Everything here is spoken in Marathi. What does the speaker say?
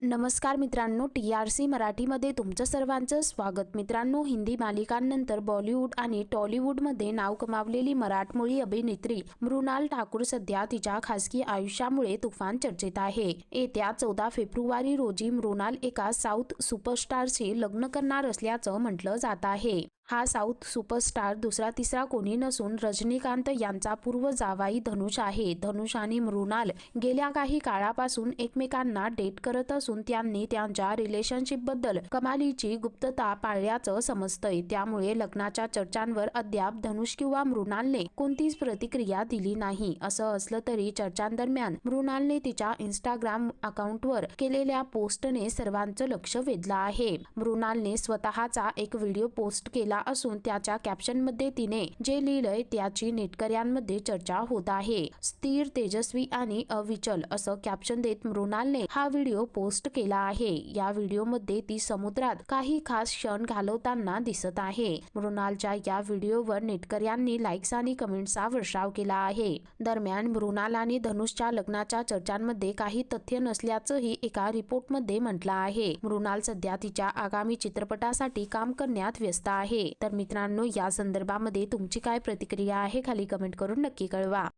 नमस्कार मित्रांनो, TRC मराठीमध्ये तुमचं सर्वांचं स्वागत। मित्रांनो, हिंदी मालिकांनंतर बॉलिवूड आणि टॉलिवूडमध्ये नाव कमावलेली मराठमोळी अभिनेत्री मृणाल ठाकूर सध्या तिच्या खासगी आयुष्यामुळे तुफान चर्चेत आहे। येत्या 14 फेब्रुवारी रोजी मृणाल एका साऊथ सुपरस्टारशी लग्न करणार असल्याचं म्हटलं जात आहे। हा साऊथ सुपरस्टार दुसरा तिसरा कोणी नसून रजनीकांत यांचा पूर्व जावाई धनुष आहे। धनुष आणि मृणाल गेल्या काही काळापासून एकमेकांना डेट करत असून त्यांनी त्यांच्या रिलेशनशिपबद्दल कमालीची गुप्तता पाळल्याचं समजतंय। त्यामुळे लग्नाच्या चर्चांवर अद्याप धनुष किंवा मृणालने कोणतीच प्रतिक्रिया दिली नाही। असं असलं तरी चर्चांदरम्यान मृणालने तिच्या इंस्टाग्राम अकाउंटवर केलेल्या पोस्टने सर्वांचं लक्ष वेधलं आहे। मृणालने स्वतःचा एक व्हिडिओ पोस्ट केला असून त्याच्या कॅप्शनमध्ये तिने जे लिहिलंय त्याची नेटकऱ्यांमध्ये चर्चा होत आहे। स्थिर, तेजस्वी आणि अविचल असं कॅप्शन देत मृणालने हा व्हिडिओ पोस्ट केला आहे। या व्हिडिओमध्ये ती समुद्रात काही खास क्षण घालवताना दिसत आहे। मृणालच्या या व्हिडिओवर नेटकऱ्यांनी लाईक्स आणि कमेंट्सचा वर्षाव केला आहे। दरम्यान मृणाल आणि धनुषच्या लग्नाच्या चर्चांमध्ये काही तथ्य नसल्याचंही एका रिपोर्टमध्ये म्हटलं आहे। मृणाल सध्या तिच्या आगामी चित्रपटासाठी काम करण्यात व्यस्त आहे। तर मित्रांनो, या संदर्भामध्ये तुमची काय प्रतिक्रिया आहे खाली कमेंट करून नक्की कळवा।